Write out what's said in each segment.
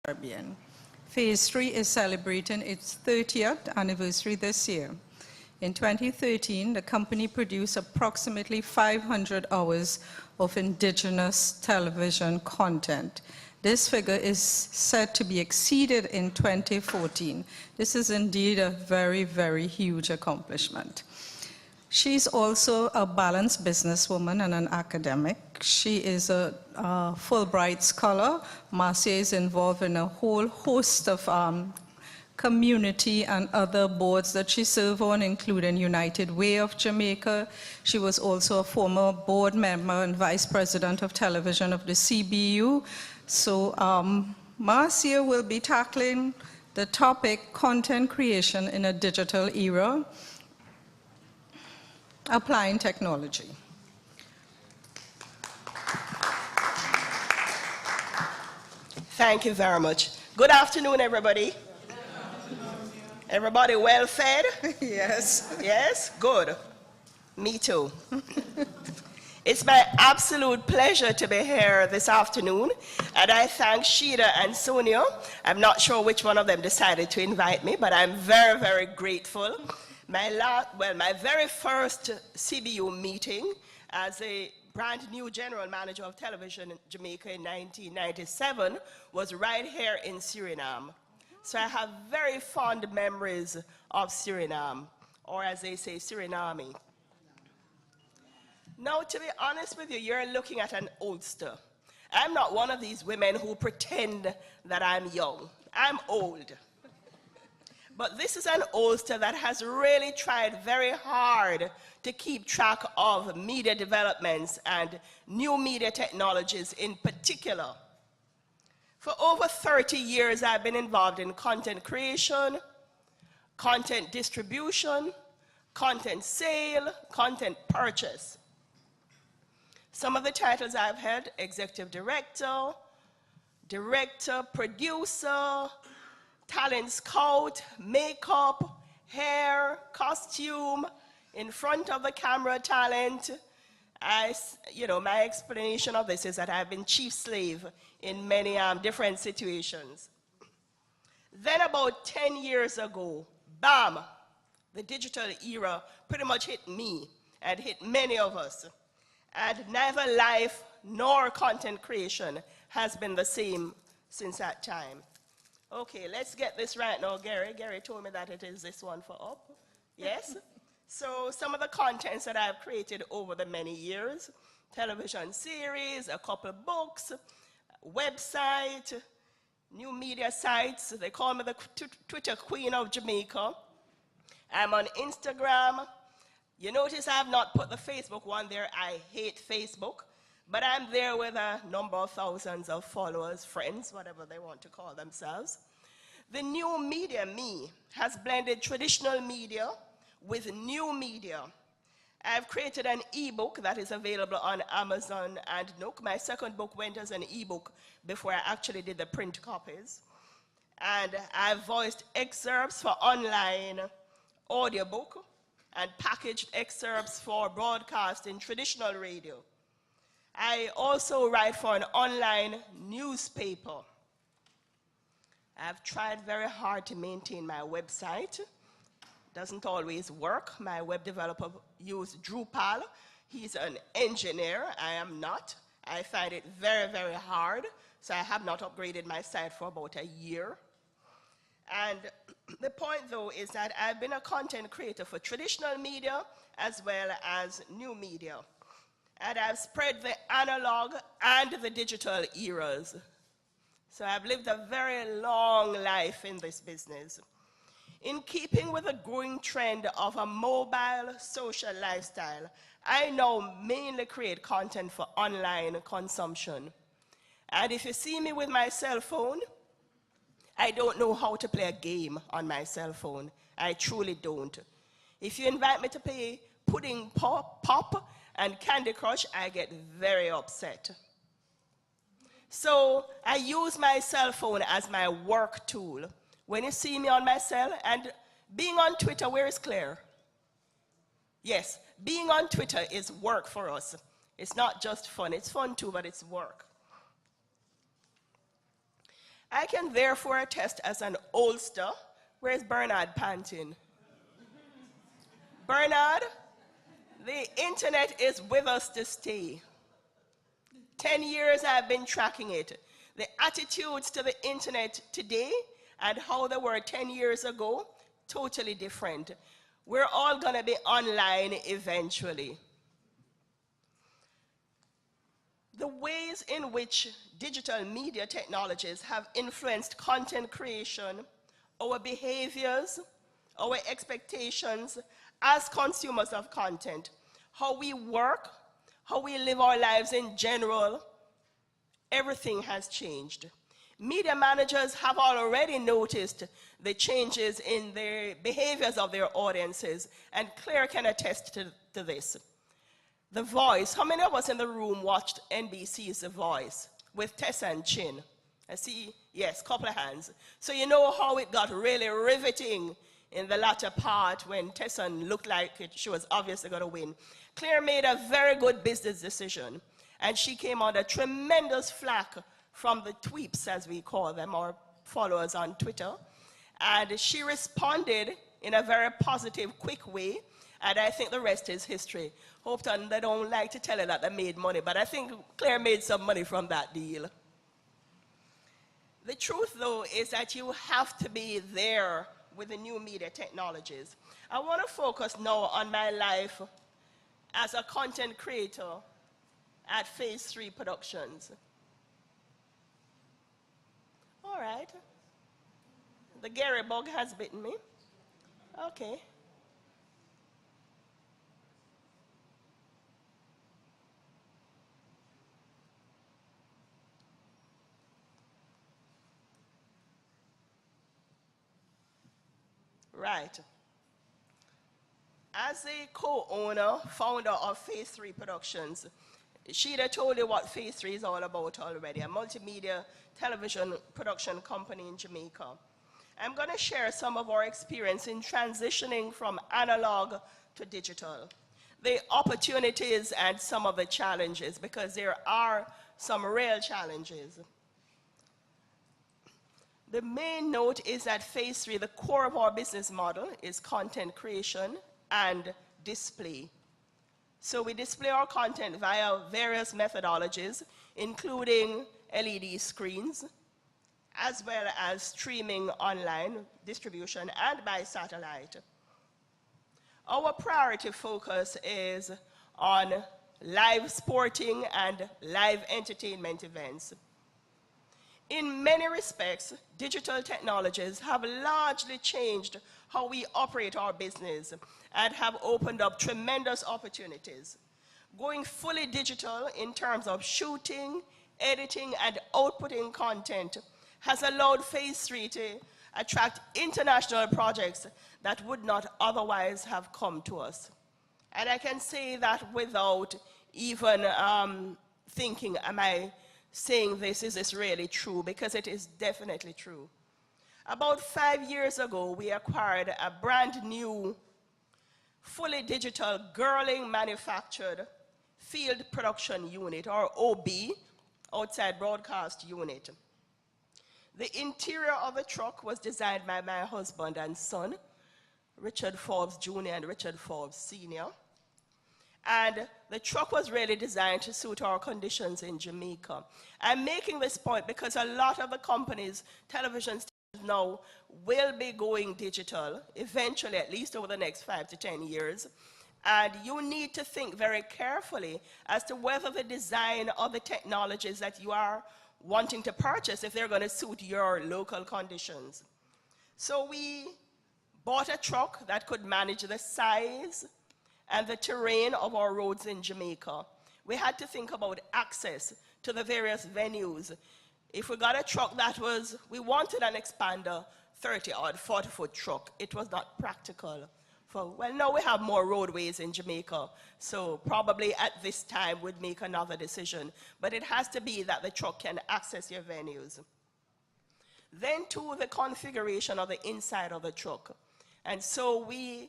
Caribbean. Phase 3 is celebrating its 30th anniversary this year. In 2013, the company produced approximately 500 hours of indigenous television content. This figure is said to be exceeded in 2014. This is indeed a very, very huge accomplishment. She's also a balanced businesswoman and an academic. She is a Fulbright scholar. Marcia is involved in a whole host of community and other boards that she served on, including United Way of Jamaica. She was also a former board member and vice president of television of the CBU. So Marcia will be tackling the topic, content creation in a digital era, applying technology. Thank you very much. Good afternoon, everybody. Everybody well fed? Yes. Yes? Good. Me too. It's my absolute pleasure to be here this afternoon, and I thank Sheila and Sonia. I'm not sure which one of them decided to invite me, but I'm very, very grateful. My very first CBU meeting as a brand new general manager of television in Jamaica in 1997 was right here in Suriname. So I have very fond memories of Suriname, or as they say, Suriname. Now, to be honest with you, you're looking at an oldster. I'm not one of these women who pretend that I'm young. I'm old. But this is an oldster that has really tried very hard to keep track of media developments and new media technologies in particular. For over 30 years, I've been involved in content creation, content distribution, content sale, content purchase. Some of the titles I've held: executive director, director, producer, talent scout, makeup, hair, costume, in front of the camera talent. My explanation of this is that I've been chief slave in many different situations. Then about 10 years ago, bam, the digital era pretty much hit me and hit many of us. And neither life nor content creation has been the same since that time. Okay, let's get this right now, Gary. Gary told me that it is this one for up. Yes? So some of the contents that I've created over the many years: television series, a couple of books, website, new media sites. They call me the Twitter Queen of Jamaica. I'm on Instagram. You notice I have not put the Facebook one there. I hate Facebook. But I'm there with a number of thousands of followers, friends, whatever they want to call themselves. The new media, me, has blended traditional media with new media. I've created an ebook that is available on Amazon and Nook. My second book went as an ebook before I actually did the print copies. And I've voiced excerpts for online audiobook and packaged excerpts for broadcast in traditional radio. I also write for an online newspaper. I've tried very hard to maintain my website. Doesn't always work. My web developer used Drupal. He's an engineer. I am not. I find it very, very hard. So I have not upgraded my site for about a year. And the point, though, is that I've been a content creator for traditional media as well as new media. And I've spread the analog and the digital eras. So I've lived a very long life in this business. In keeping with the growing trend of a mobile social lifestyle, I now mainly create content for online consumption. And if you see me with my cell phone, I don't know how to play a game on my cell phone. I truly don't. If you invite me to play Pudding Pop and Candy Crush, I get very upset. So I use my cell phone as my work tool. When you see me on my cell, and being on Twitter, where is Claire? Yes, being on Twitter is work for us. It's not just fun. It's fun too, but it's work. I can therefore attest as an oldster. Where's Bernard Pantin? Bernard, the internet is with us to stay. 10 years I've been tracking it. The attitudes to the internet today and how they were 10 years ago, totally different. We're all going to be online eventually. The ways in which digital media technologies have influenced content creation, our behaviors, our expectations as consumers of content, how we work, how we live our lives in general, everything has changed. Media managers have already noticed the changes in the behaviors of their audiences, and Claire can attest to this. The Voice, how many of us in the room watched NBC's The Voice with Tessa and Chin? I see, yes, couple of hands. So you know how it got really riveting in the latter part when Tessa looked like she was obviously going to win. Claire made a very good business decision, and she came under tremendous flack from the tweeps, as we call them, our followers on Twitter. And she responded in a very positive, quick way, and I think the rest is history. Hopeton, they don't like to tell her that they made money, but I think Claire made some money from that deal. The truth, though, is that you have to be there with the new media technologies. I want to focus now on my life as a content creator at Phase 3 Productions. All right. The Gary bug has bitten me. Okay. Right. As a co-owner, founder of Phase 3 Productions, Sheila told you what Phase 3 is all about already, a multimedia television production company in Jamaica. I'm going to share some of our experience in transitioning from analog to digital, the opportunities and some of the challenges, because there are some real challenges. The main note is that Phase 3, the core of our business model, is content creation and display. So we display our content via various methodologies, including LED screens, as well as streaming online, distribution, and by satellite. Our priority focus is on live sporting and live entertainment events. In many respects, digital technologies have largely changed how we operate our business and have opened up tremendous opportunities. Going fully digital in terms of shooting, editing, and outputting content has allowed Phase 3 to attract international projects that would not otherwise have come to us. And I can say that without even thinking, am I saying this, is this really true? Because it is definitely true. About 5 years ago, we acquired a brand new, fully digital, Girling manufactured field production unit, or OB, outside broadcast unit. The interior of the truck was designed by my husband and son, Richard Forbes Jr. and Richard Forbes Sr. And the truck was really designed to suit our conditions in Jamaica. I'm making this point because a lot of the companies, television stations now, will be going digital, eventually, at least over the next 5 to 10 years. And you need to think very carefully as to whether the design or the technologies that you are wanting to purchase, if they're going to suit your local conditions. So we bought a truck that could manage the size and the terrain of our roads in Jamaica. We had to think about access to the various venues. If we got a truck that was, we wanted an expander, 30-odd, 40-foot truck. It was not practical. Well, now we have more roadways in Jamaica, so probably at this time we'd make another decision. But it has to be that the truck can access your venues. Then to the configuration of the inside of the truck. And so we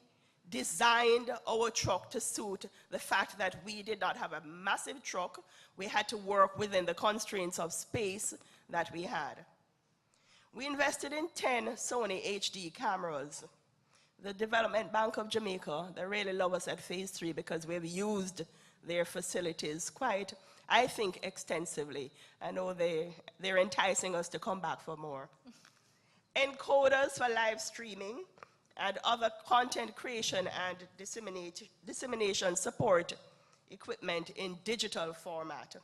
designed our truck to suit the fact that we did not have a massive truck. We had to work within the constraints of space that we had. We invested in 10 Sony HD cameras. The Development Bank of Jamaica, they really love us at Phase 3 because we've used their facilities quite, I think, extensively. I know they're enticing us to come back for more. Encoders for live streaming and other content creation and dissemination support equipment in digital format.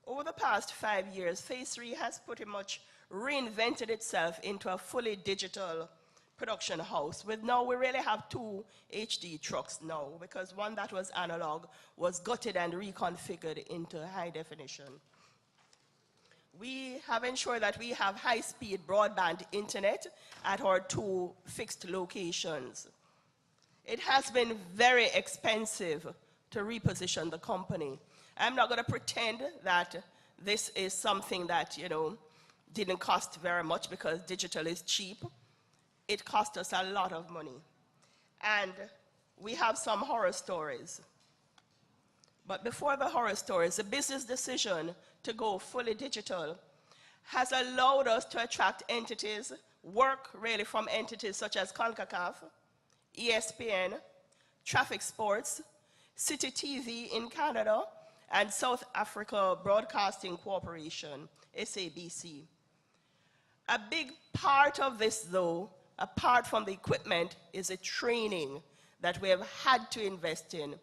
Over the past 5 years, Phase 3 has pretty much reinvented itself into a fully digital production house. Now we really have 2 HD trucks now, because one that was analog was gutted and reconfigured into high definition. We have ensured that we have high-speed broadband internet at our 2 fixed locations. It has been very expensive to reposition the company. I'm not going to pretend that this is something that, didn't cost very much, because digital is cheap. It cost us a lot of money. And we have some horror stories. But before the horror stories, the business decision to go fully digital has allowed us to attract entities, work really from entities such as CONCACAF, ESPN, Traffic Sports, City TV in Canada, and South Africa Broadcasting Corporation, SABC. A big part of this, though, apart from the equipment, is a training that we have had to invest in,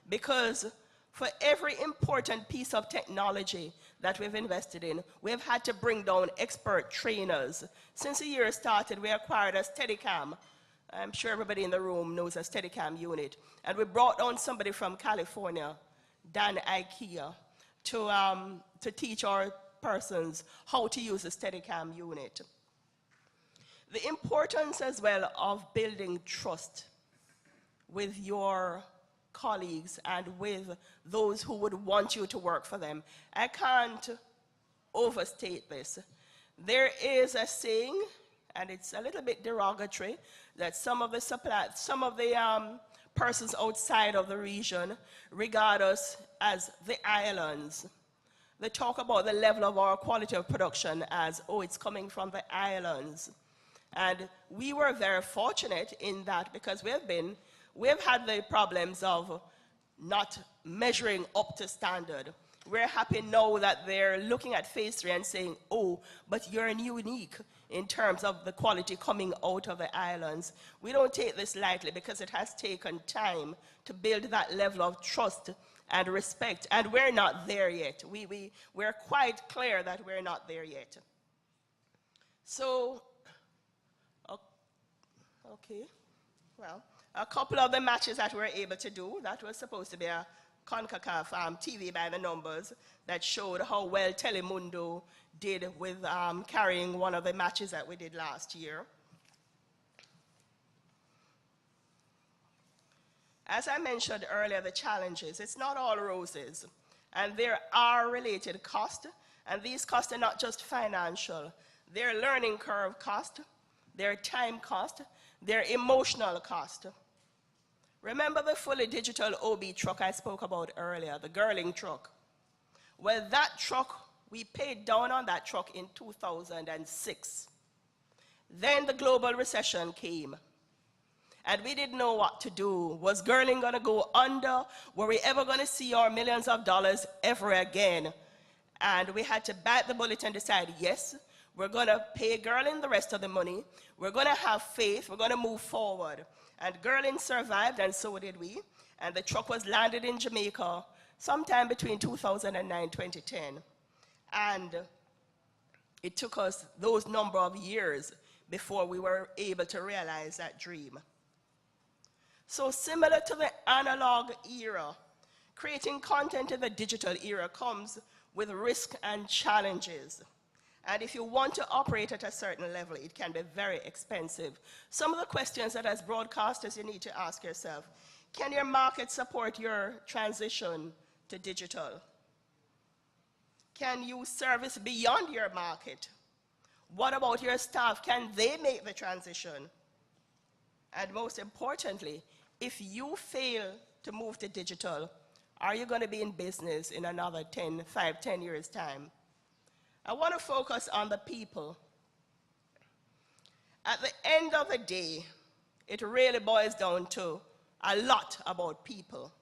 because for every important piece of technology that we've invested in, we've had to bring down expert trainers. Since the year started, we acquired a Steadicam. I'm sure everybody in the room knows a Steadicam unit. And we brought down somebody from California, Dan Ikea, to teach our persons how to use a Steadicam unit. The importance as well of building trust with your colleagues and with those who would want you to work for them. I can't overstate this. There is a saying, and it's a little bit derogatory, that some of the persons outside of the region regard us as the islands. They talk about the level of our quality of production as, oh, it's coming from the islands. And we were very fortunate in that, because we've had the problems of not measuring up to standard. We're happy now that they're looking at Phase 3 and saying, oh, but you're unique in terms of the quality coming out of the islands. We don't take this lightly, because it has taken time to build that level of trust and respect, and we're not there yet. We're quite clear that we're not there yet. So, okay, well, a couple of the matches that we're able to do, that was supposed to be a CONCACAF TV by the numbers that showed how well Telemundo did with carrying one of the matches that we did last year. As I mentioned earlier, the challenges, it's not all roses. And there are related costs, and these costs are not just financial. They're learning curve cost, they're time cost, they're emotional cost. Remember the fully digital OB truck I spoke about earlier, the Girling truck? Well, that truck, we paid down on that truck in 2006. Then the global recession came, and we didn't know what to do. Was Girling going to go under? Were we ever going to see our millions of dollars ever again? And we had to bite the bullet and decide, yes, we're going to pay Girling the rest of the money. We're going to have faith. We're going to move forward. And Girling survived, and so did we. And the truck was landed in Jamaica sometime between 2009 and 2010. And it took us those number of years before we were able to realize that dream. So similar to the analog era, creating content in the digital era comes with risk and challenges. And if you want to operate at a certain level, it can be very expensive. Some of the questions that as broadcasters you need to ask yourself: can your market support your transition to digital? Can you service beyond your market? What about your staff? Can they make the transition? And most importantly, if you fail to move to digital, are you going to be in business in another 10 years' time? I want to focus on the people. At the end of the day, it really boils down to a lot about people.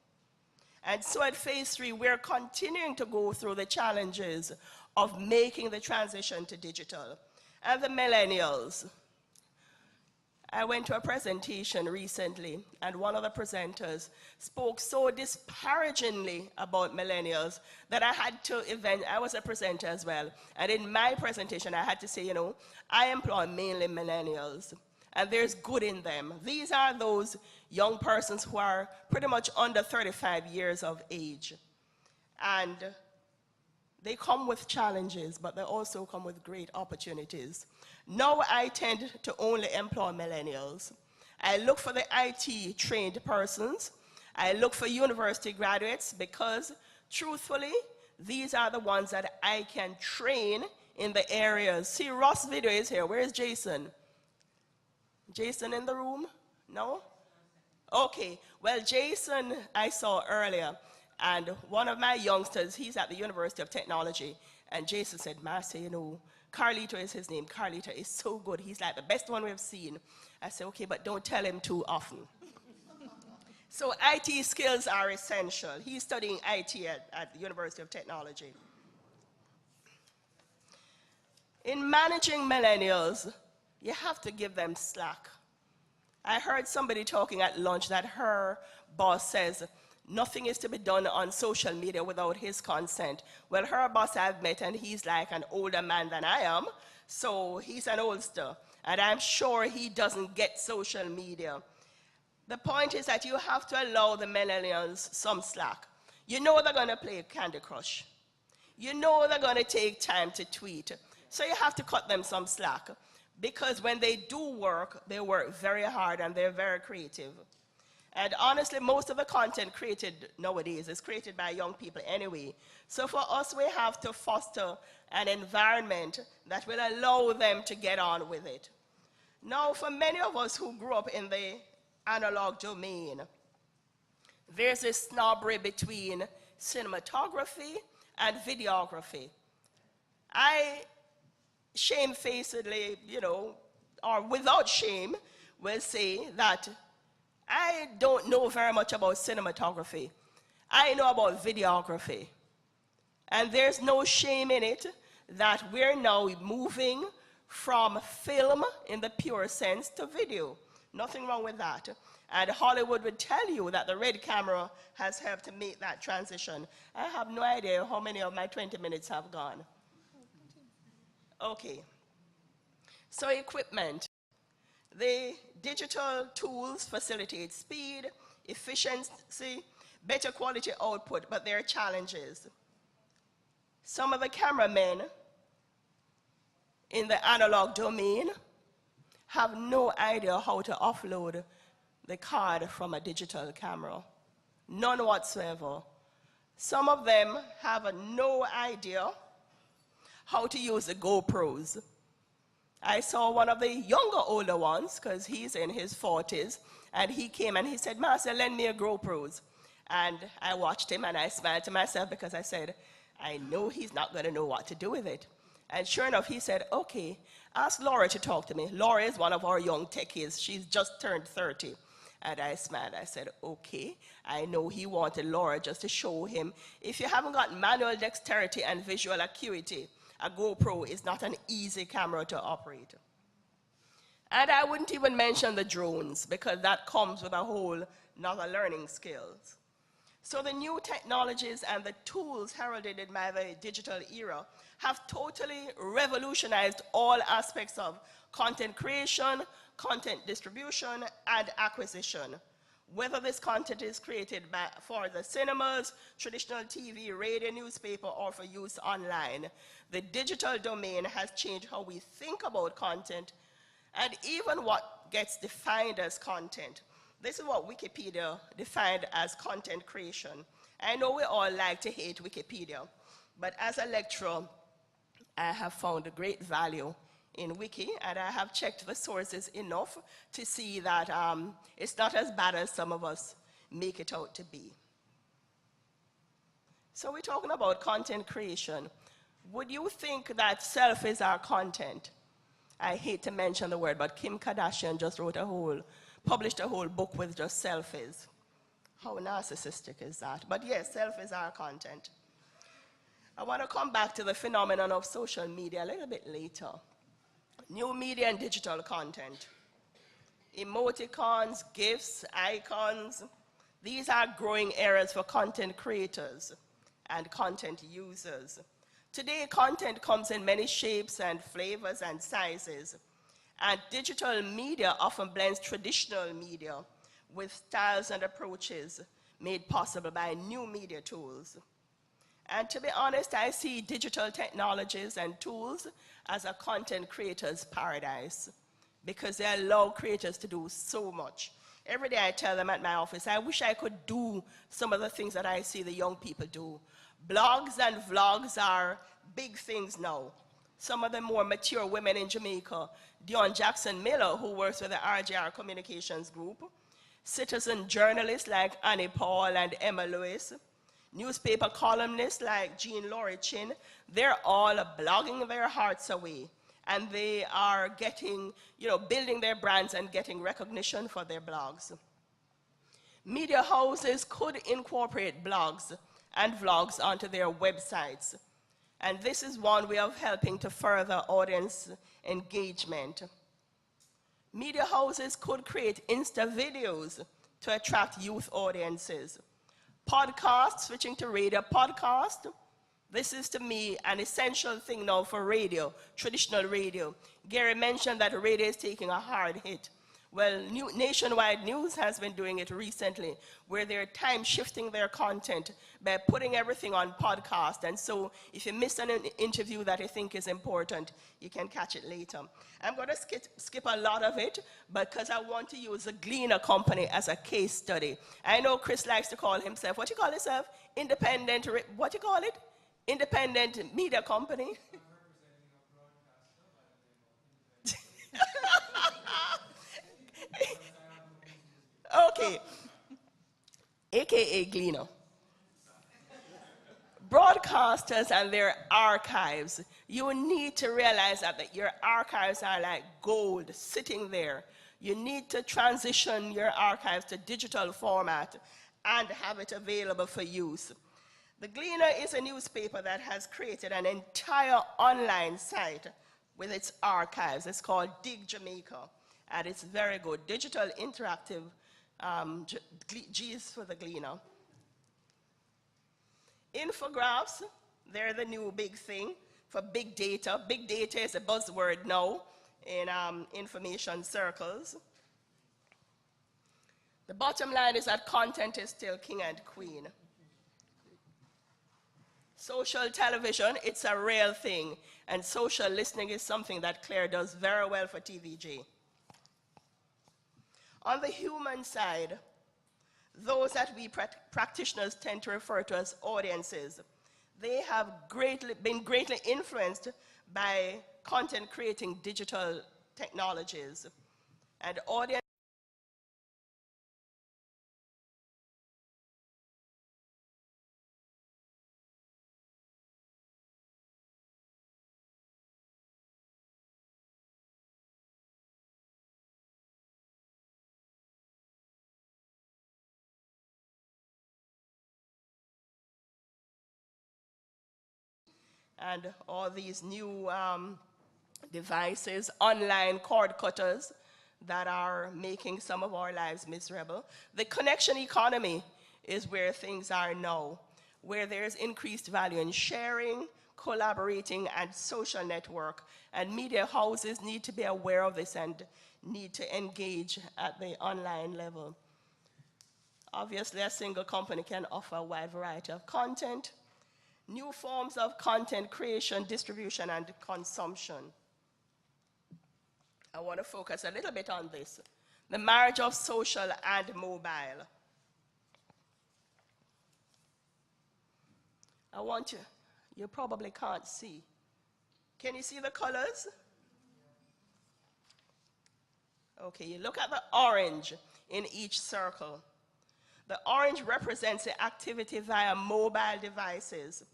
And so at phase 3, we're continuing to go through the challenges of making the transition to digital. And the millennials. I went to a presentation recently, and one of the presenters spoke so disparagingly about millennials that I had to I was a presenter as well, and in my presentation I had to say, I employ mainly millennials, and there's good in them. These are those young persons who are pretty much under 35 years of age, and they come with challenges, but they also come with great opportunities. Now I tend to only employ millennials. I look for the IT trained persons. I look for university graduates because, truthfully, these are the ones that I can train in the areas. See, Ross Video is here. Where is Jason? Jason in the room? No? Okay. Well, Jason I saw earlier, and one of my youngsters, he's at the University of Technology, and Jason said, Marcia, Carlito is his name. Carlito is so good. He's like the best one we've seen. I said, okay, but don't tell him too often. So IT skills are essential. He's studying IT at the University of Technology. In managing millennials, you have to give them slack. I heard somebody talking at lunch that her boss says, nothing is to be done on social media without his consent. Well, her boss I've met, and he's like an older man than I am, so he's an oldster, and I'm sure he doesn't get social media. The point is that you have to allow the millennials some slack. You know they're going to play Candy Crush. You know they're going to take time to tweet. So you have to cut them some slack, because when they do work, they work very hard and they're very creative. And honestly, most of the content created nowadays is created by young people anyway. So for us, we have to foster an environment that will allow them to get on with it. Now, for many of us who grew up in the analog domain, there's this snobbery between cinematography and videography. I shamefacedly, or without shame, will say that I don't know very much about cinematography. I know about videography. And there's no shame in it that we're now moving from film in the pure sense to video. Nothing wrong with that. And Hollywood would tell you that the red camera has helped to make that transition. I have no idea how many of my 20 minutes have gone. Okay. So equipment. The digital tools facilitate speed, efficiency, better quality output, but there are challenges. Some of the cameramen in the analog domain have no idea how to offload the card from a digital camera. None whatsoever. Some of them have no idea how to use the GoPros. I saw one of the younger, older ones, because he's in his 40s, and he came and he said, Marcia, lend me a GoPros. And I watched him and I smiled to myself because I said, I know he's not going to know what to do with it. And sure enough, he said, okay, ask Laura to talk to me. Laura is one of our young techies. She's just turned 30. And I smiled. I said, okay. I know he wanted Laura just to show him, if you haven't got manual dexterity and visual acuity, a GoPro is not an easy camera to operate. And I wouldn't even mention the drones, because that comes with a whole nother learning skills. So the new technologies and the tools heralded by the digital era have totally revolutionized all aspects of content creation, content distribution, and acquisition. Whether this content is created for the cinemas, traditional TV, radio, newspaper, or for use online, the digital domain has changed how we think about content and even what gets defined as content. This is what Wikipedia defined as content creation. I know we all like to hate Wikipedia, but as a lecturer, I have found a great value in Wiki, and I have checked the sources enough to see that it's not as bad as some of us make it out to be. So we're talking about content creation. Would you think that selfies are content? I hate to mention the word, but Kim Kardashian just published a whole book with just selfies. How narcissistic is that? But yes, selfies are content. I want to come back to the phenomenon of social media a little bit later. New media and digital content. Emoticons, GIFs, icons, these are growing areas for content creators and content users. Today, content comes in many shapes and flavors and sizes, and digital media often blends traditional media with styles and approaches made possible by new media tools. And to be honest, I see digital technologies and tools as a content creator's paradise because they allow creators to do so much. Every day I tell them at my office, I wish I could do some of the things that I see the young people do. Blogs and vlogs are big things now. Some of the more mature women in Jamaica, Dion Jackson Miller, who works with the RJR Communications Group, citizen journalists like Annie Paul and Emma Lewis, newspaper columnists like Jean Laurie Chin, they're all blogging their hearts away. And they are getting, building their brands and getting recognition for their blogs. Media houses could incorporate blogs and vlogs onto their websites. And this is one way of helping to further audience engagement. Media houses could create Insta videos to attract youth audiences. Podcasts, switching to radio, podcast, this is to me an essential thing now for radio, traditional radio. Gary mentioned that radio is taking a hard hit. Well, Nationwide News has been doing it recently, where they're time shifting their content by putting everything on podcast. And so if you miss an interview that you think is important, you can catch it later. I'm going to skip a lot of it because I want to use the Gleaner Company as a case study. I know Chris likes to call himself, what you call yourself? Independent, what you call it? Independent media company. Okay, AKA Gleaner. Broadcasters and their archives, you need to realize that your archives are like gold sitting there. You need to transition your archives to digital format and have it available for use. The Gleaner is a newspaper that has created an entire online site with its archives. It's called Dig Jamaica, and it's very good. Digital interactive, G is for the Gleaner. Infographs, they're the new big thing for big data. Big data is a buzzword now in information circles. The bottom line is that content is still king and queen. Social television, it's a real thing, and social listening is something that Claire does very well for TVG. On the human side, those that we practitioners tend to refer to as audiences, they have been greatly influenced by content creating digital technologies. And audience and all these new devices, online cord cutters that are making some of our lives miserable. The connection economy is where things are now, where there's increased value in sharing, collaborating, and social network. And media houses need to be aware of this and need to engage at the online level. Obviously, a single company can offer a wide variety of content, new forms of content creation, distribution, and consumption. I want to focus a little bit on this. The marriage of social and mobile. I want you probably can't see. Can you see the colors? Okay, you look at the orange in each circle. The orange represents the activity via mobile devices.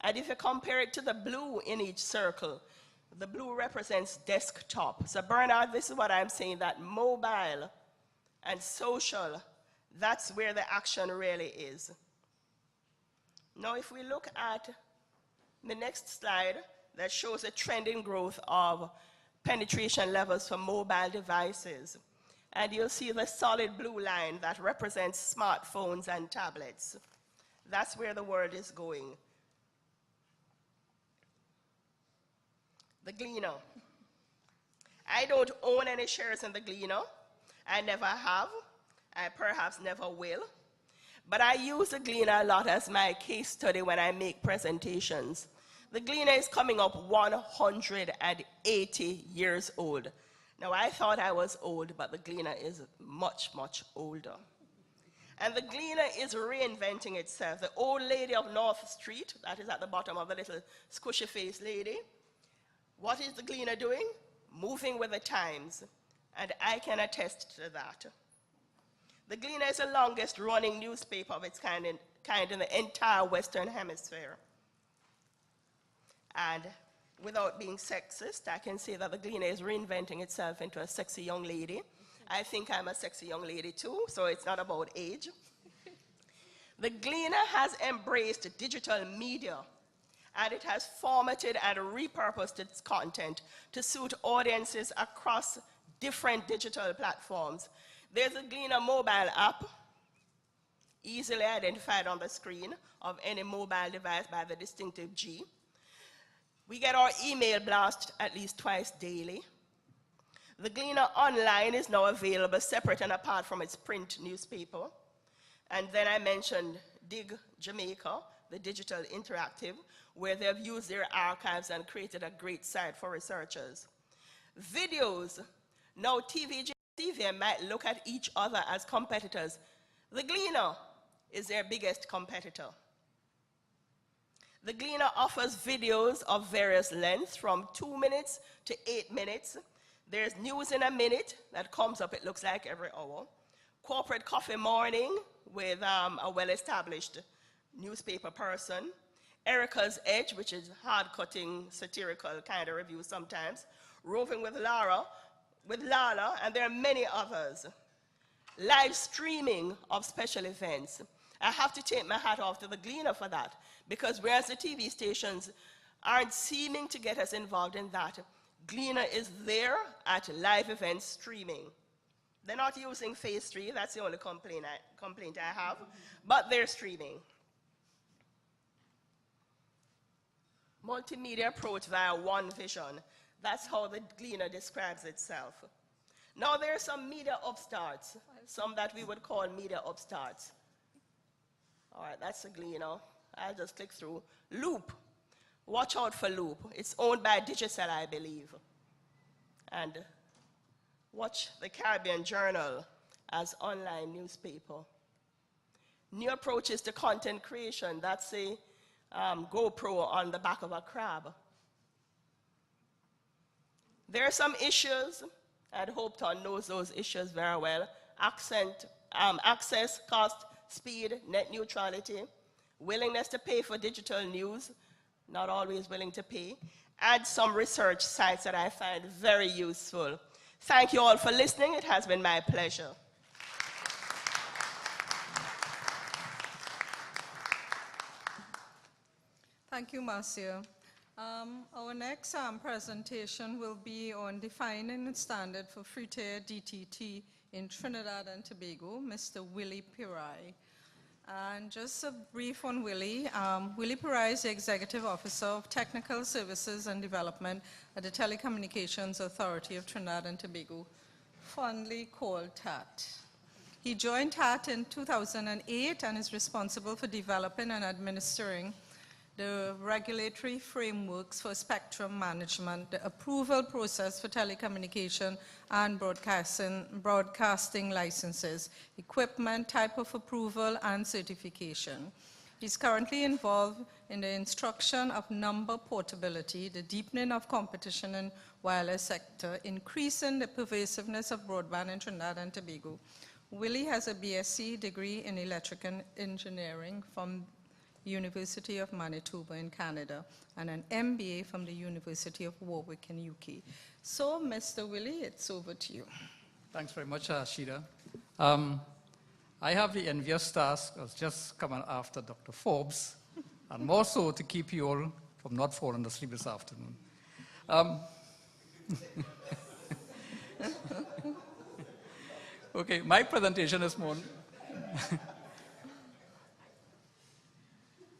And if you compare it to the blue in each circle, The blue represents desktop. So Bernard, this is what I'm saying, that mobile and social, that's where the action really is. Now if we look at the next slide that shows a trending growth of penetration levels for mobile devices. And you'll see the solid blue line that represents smartphones and tablets. That's where the world is going. The Gleaner. I don't own any shares in the Gleaner. I never have. I perhaps never will. But I use the Gleaner a lot as my case study when I make presentations. The Gleaner is coming up 180 years old. Now, I thought I was old, but the Gleaner is much, much older. And the Gleaner is reinventing itself. The old lady of North Street, that is at the bottom of the little squishy-faced lady, what is the Gleaner doing? Moving with the times. And I can attest to that. The Gleaner is the longest running newspaper of its kind in the entire Western Hemisphere. And without being sexist, I can say that the Gleaner is reinventing itself into a sexy young lady. I think I'm a sexy young lady too, so it's not about age. The Gleaner has embraced digital media, and it has formatted and repurposed its content to suit audiences across different digital platforms. There's a Gleaner mobile app, easily identified on the screen of any mobile device by the distinctive G. We get our email blast at least twice daily. The Gleaner Online is now available separate and apart from its print newspaper. And then I mentioned Dig Jamaica, the digital interactive, where they have used their archives and created a great site for researchers. Videos. Now TVJ and CVM might look at each other as competitors. The Gleaner is their biggest competitor. The Gleaner offers videos of various lengths from 2 minutes to 8 minutes. There's News in a Minute that comes up, it looks like, every hour. Corporate Coffee Morning with a well-established newspaper person. Erica's Edge, which is hard-cutting, satirical kind of review sometimes. Roving with Lala, and there are many others. Live streaming of special events. I have to take my hat off to the Gleaner for that, because whereas the TV stations aren't seeming to get us involved in that, Gleaner is there at live events streaming. They're not using Phase 3, that's the only complaint I have, but they're streaming. Multimedia approach via One Vision. That's how the Gleaner describes itself. Now there are some media upstarts, some that we would call media upstarts. All right, that's the Gleaner. I'll just click through. Loop. Watch out for Loop. It's owned by Digicel, I believe. And watch the Caribbean Journal as online newspaper. New approaches to content creation. That's a GoPro on the back of a crab. There are some issues, and Hopetown knows those issues very well. Access, cost, speed, net neutrality, willingness to pay for digital news, not always willing to pay, and some research sites that I find very useful. Thank you all for listening. It has been my pleasure. Thank you, Marcia. Our next presentation will be on defining the standard for free-tier DTT in Trinidad and Tobago, Mr. Willie Pirai. And just a brief on Willie. Willie Pirai is the Executive Officer of Technical Services and Development at the Telecommunications Authority of Trinidad and Tobago, fondly called TAT. He joined TAT in 2008 and is responsible for developing and administering the regulatory frameworks for spectrum management, the approval process for telecommunication and broadcasting licenses, equipment, type of approval, and certification. He's currently involved in the instruction of number portability, the deepening of competition in wireless sector, increasing the pervasiveness of broadband in Trinidad and Tobago. Willie has a BSc degree in electrical engineering from University of Manitoba in Canada, and an MBA from the University of Warwick in UK. So, Mr. Willie, it's over to you. Thanks very much, Sheila. I have the envious task of just coming after Dr. Forbes, and more so to keep you all from not falling asleep this afternoon. Okay, my presentation this morning.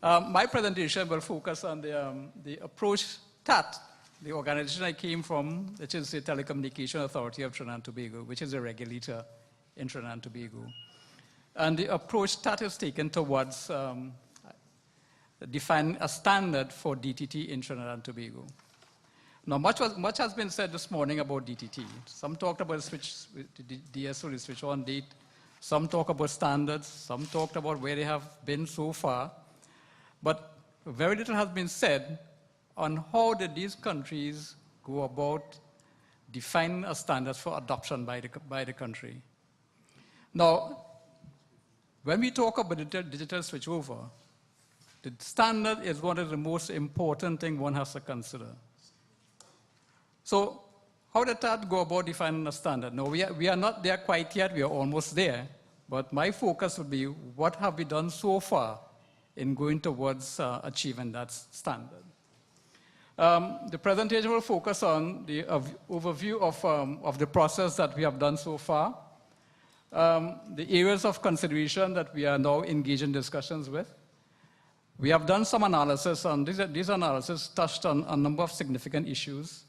My presentation will focus on the approach TAT, the organization I came from, which is the Telecommunication Authority of Trinidad and Tobago, which is a regulator in Trinidad and Tobago. And the approach TAT is taken towards defining a standard for DTT in Trinidad and Tobago. Now, much has been said this morning about DTT. Some talked about the DSO, the switch-on date. Some talk about standards. Some talked about where they have been so far. But very little has been said on how did these countries go about defining a standard for adoption by the country. Now, when we talk about digital switchover, the standard is one of the most important things one has to consider. So how did that go about defining a standard? No, we are not there quite yet. We are almost there. But my focus would be what have we done so far in going towards achieving that standard. The presentation will focus on the overview of the process that we have done so far, the areas of consideration that we are now engaged in discussions with. We have done some analysis, and these analysis touched on a number of significant issues,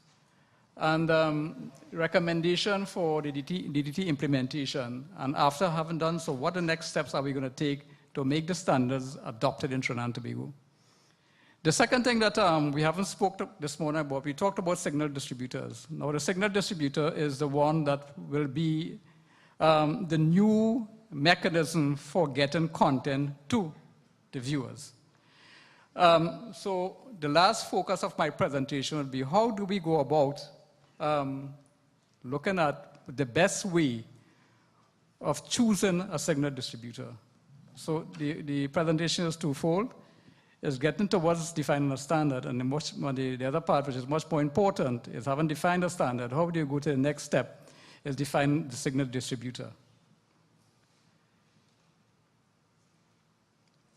and recommendation for the DTT implementation. And after having done so, what the next steps are we going to take to make the standards adopted in Trinidad and Tobago? The second thing that we haven't spoke this morning about, we talked about signal distributors. Now, the signal distributor is the one that will be the new mechanism for getting content to the viewers. So the last focus of my presentation will be how do we go about looking at the best way of choosing a signal distributor. So the presentation is twofold. Is getting towards defining a standard, and the other part, which is much more important, is having defined a standard. How do you go to the next step? Is define the signal distributor.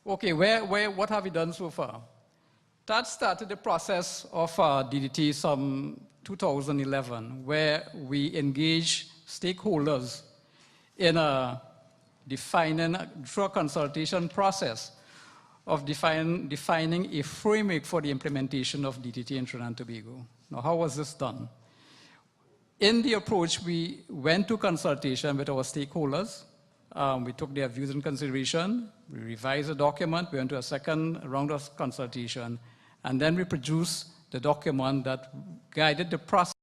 Okay, what have we done so far? That started the process of DDT some 2011, where we engage stakeholders in defining, through a consultation process, of defining a framework for the implementation of DTT in Trinidad and Tobago. Now, how was this done? In the approach, we went to consultation with our stakeholders. We took their views in consideration. We revised the document. We went to a second round of consultation. And then we produced the document that guided the process